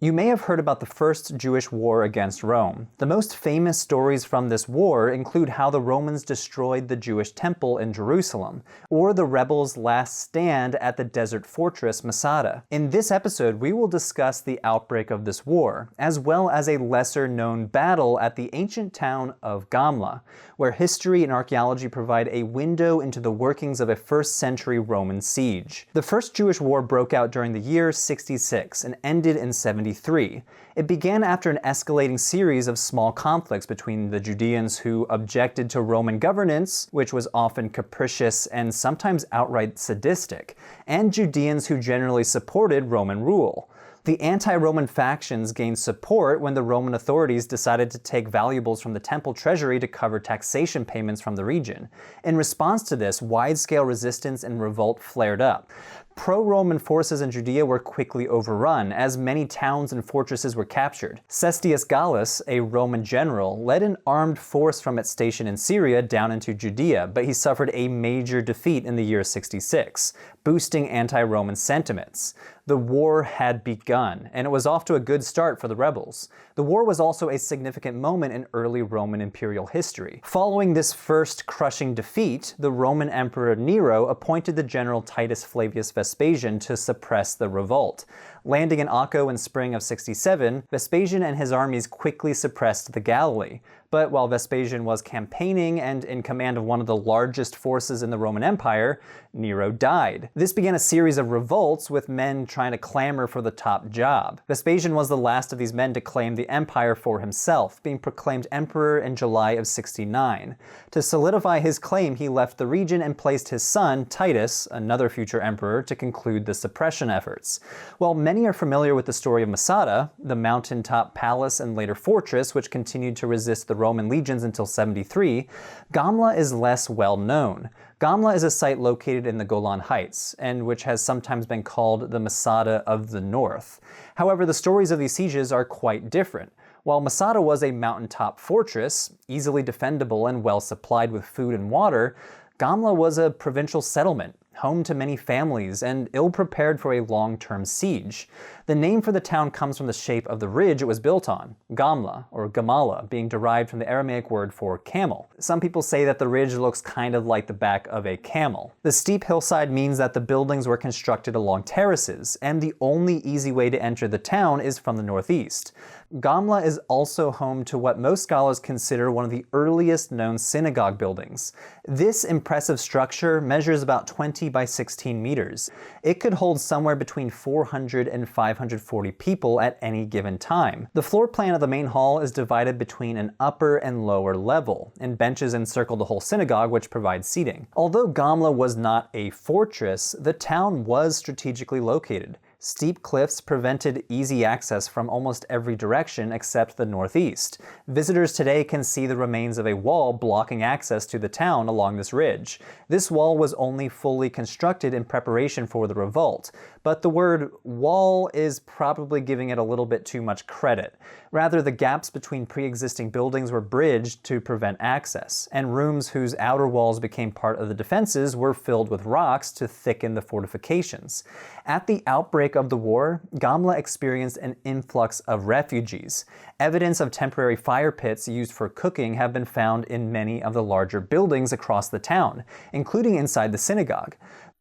You may have heard about the First Jewish War against Rome. The most famous stories from this war include how the Romans destroyed the Jewish temple in Jerusalem, or the rebels' last stand at the desert fortress Masada. In this episode, we will discuss the outbreak of this war, as well as a lesser-known battle at the ancient town of Gamla, where history and archaeology provide a window into the workings of a first-century Roman siege. The First Jewish War broke out during the year 66 and ended in 73. It began after an escalating series of small conflicts between the Judeans who objected to Roman governance, which was often capricious and sometimes outright sadistic, and Judeans who generally supported Roman rule. The anti-Roman factions gained support when the Roman authorities decided to take valuables from the temple treasury to cover taxation payments from the region. In response to this, wide-scale resistance and revolt flared up. Pro-Roman forces in Judea were quickly overrun, as many towns and fortresses were captured. Cestius Gallus, a Roman general, led an armed force from its station in Syria down into Judea, but he suffered a major defeat in the year 66, boosting anti-Roman sentiments. The war had begun, and it was off to a good start for the rebels. The war was also a significant moment in early Roman imperial history. Following this first crushing defeat, the Roman Emperor Nero appointed the general Titus Flavius Vespasian to suppress the revolt. Landing in Acco in spring of 67, Vespasian and his armies quickly suppressed the Galilee. But while Vespasian was campaigning and in command of one of the largest forces in the Roman Empire, Nero died. This began a series of revolts with men trying to clamor for the top job. Vespasian was the last of these men to claim the empire for himself, being proclaimed emperor in July of 69. To solidify his claim, he left the region and placed his son, Titus, another future emperor, to conclude the suppression efforts. While many are familiar with the story of Masada, the mountaintop palace and later fortress which continued to resist the Roman legions until 73, Gamla is less well known. Gamla is a site located in the Golan Heights, and which has sometimes been called the Masada of the North. However, the stories of these sieges are quite different. While Masada was a mountaintop fortress, easily defendable and well supplied with food and water, Gamla was a provincial settlement, home to many families and ill-prepared for a long-term siege. The name for the town comes from the shape of the ridge it was built on, Gamla, or Gamala, being derived from the Aramaic word for camel. Some people say that the ridge looks kind of like the back of a camel. The steep hillside means that the buildings were constructed along terraces, and the only easy way to enter the town is from the northeast. Gamla is also home to what most scholars consider one of the earliest known synagogue buildings. This impressive structure measures about 20 by 16 meters. It could hold somewhere between 400 and 540 people at any given time. The floor plan of the main hall is divided between an upper and lower level, and benches encircle the whole synagogue, which provides seating. Although Gamla was not a fortress, the town was strategically located. Steep cliffs prevented easy access from almost every direction except the northeast. Visitors today can see the remains of a wall blocking access to the town along this ridge. This wall was only fully constructed in preparation for the revolt, but the word wall is probably giving it a little bit too much credit. Rather, the gaps between pre-existing buildings were bridged to prevent access, and rooms whose outer walls became part of the defenses were filled with rocks to thicken the fortifications. At the outbreak of the war, Gamla experienced an influx of refugees. Evidence of temporary fire pits used for cooking have been found in many of the larger buildings across the town, including inside the synagogue.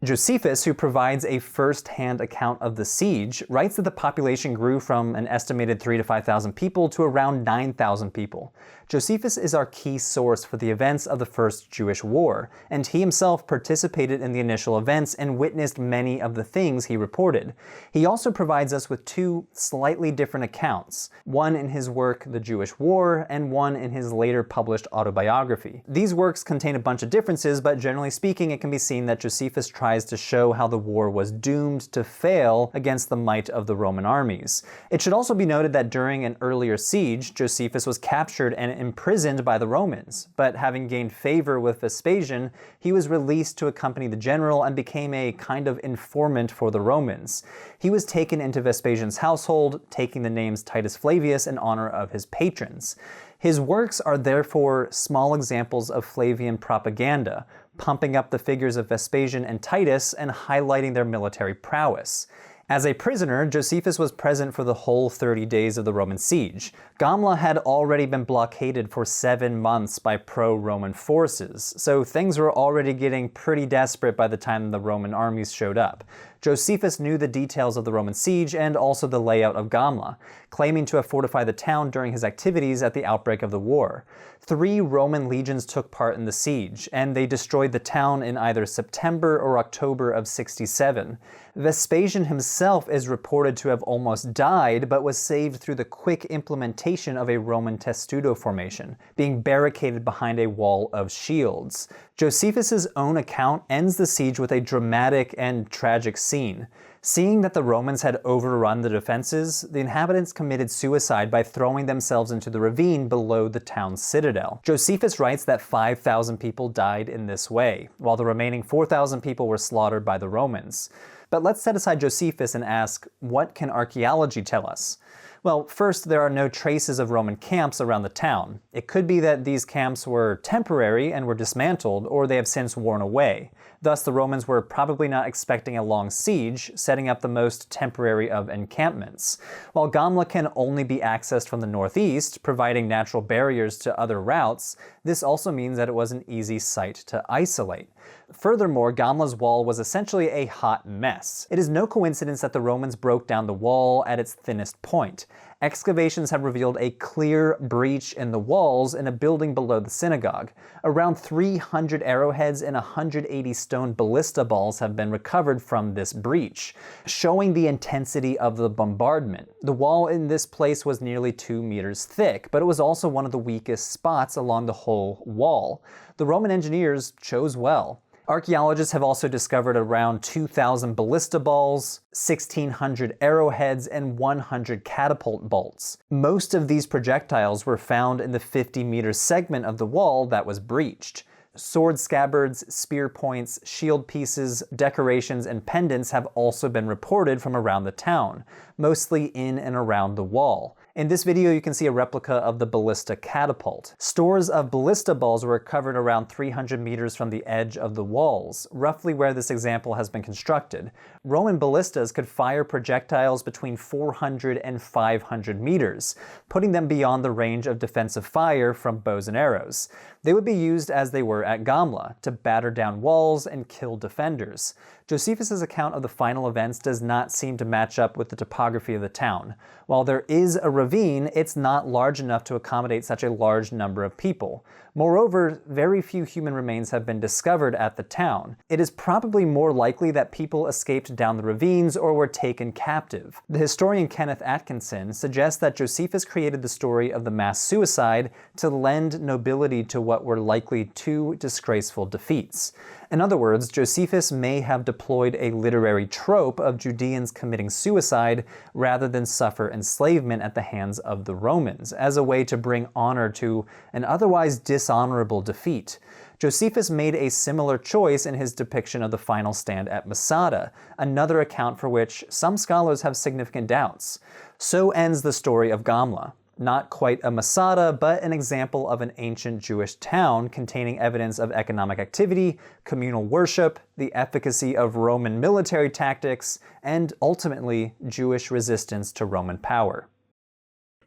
Josephus, who provides a first-hand account of the siege, writes that the population grew from an estimated 3,000 to 5,000 people to around 9,000 people. Josephus is our key source for the events of the First Jewish War, and he himself participated in the initial events and witnessed many of the things he reported. He also provides us with two slightly different accounts, one in his work The Jewish War and one in his later published autobiography. These works contain a bunch of differences, but generally speaking, it can be seen that Josephus tries to show how the war was doomed to fail against the might of the Roman armies. It should also be noted that during an earlier siege, Josephus was captured and imprisoned by the Romans, but having gained favor with Vespasian, he was released to accompany the general and became a kind of informant for the Romans. He was taken into Vespasian's household, taking the names Titus Flavius in honor of his patrons. His works are therefore small examples of Flavian propaganda, pumping up the figures of Vespasian and Titus and highlighting their military prowess. As a prisoner, Josephus was present for the whole 30 days of the Roman siege. Gamla had already been blockaded for 7 months by pro-Roman forces, so things were already getting pretty desperate by the time the Roman armies showed up. Josephus knew the details of the Roman siege and also the layout of Gamla, claiming to have fortified the town during his activities at the outbreak of the war. 3 Roman legions took part in the siege, and they destroyed the town in either September or October of 67. Vespasian himself is reported to have almost died, but was saved through the quick implementation of a Roman testudo formation, being barricaded behind a wall of shields. Josephus's own account ends the siege with a dramatic and tragic scene. Seeing that the Romans had overrun the defenses, the inhabitants committed suicide by throwing themselves into the ravine below the town's citadel. Josephus writes that 5,000 people died in this way, while the remaining 4,000 people were slaughtered by the Romans. But let's set aside Josephus and ask, what can archaeology tell us? Well, first, there are no traces of Roman camps around the town. It could be that these camps were temporary and were dismantled, or they have since worn away. Thus, the Romans were probably not expecting a long siege, setting up the most temporary of encampments. While Gamla can only be accessed from the northeast, providing natural barriers to other routes, this also means that it was an easy site to isolate. Furthermore, Gamla's wall was essentially a hot mess. It is no coincidence that the Romans broke down the wall at its thinnest point. Excavations have revealed a clear breach in the walls in a building below the synagogue. Around 300 arrowheads and 180 stone ballista balls have been recovered from this breach, showing the intensity of the bombardment. The wall in this place was nearly 2 meters thick, but it was also one of the weakest spots along the whole wall. The Roman engineers chose well. Archaeologists have also discovered around 2,000 ballista balls, 1,600 arrowheads, and 100 catapult bolts. Most of these projectiles were found in the 50-meter segment of the wall that was breached. Sword scabbards, spear points, shield pieces, decorations, and pendants have also been reported from around the town, mostly in and around the wall. In this video, you can see a replica of the ballista catapult. Stores of ballista balls were recovered around 300 meters from the edge of the walls, roughly where this example has been constructed. Roman ballistas could fire projectiles between 400 and 500 meters, putting them beyond the range of defensive fire from bows and arrows. They would be used as they were at Gamla, to batter down walls and kill defenders. Josephus's account of the final events does not seem to match up with the topography of the town. While there is a ravine, it's not large enough to accommodate such a large number of people. Moreover, very few human remains have been discovered at the town. It is probably more likely that people escaped down the ravines or were taken captive. The historian Kenneth Atkinson suggests that Josephus created the story of the mass suicide to lend nobility to what were likely 2 disgraceful defeats. In other words, Josephus may have deployed a literary trope of Judeans committing suicide rather than suffer enslavement at the hands of the Romans, as a way to bring honor to an otherwise dishonorable defeat. Josephus made a similar choice in his depiction of the final stand at Masada, another account for which some scholars have significant doubts. So ends the story of Gamla. Not quite a Masada, but an example of an ancient Jewish town containing evidence of economic activity, communal worship, the efficacy of Roman military tactics, and ultimately, Jewish resistance to Roman power.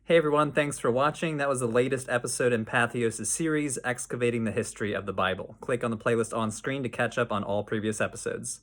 Hey everyone, thanks for watching. That was the latest episode in Patheos' series, Excavating the History of the Bible. Click on the playlist on screen to catch up on all previous episodes.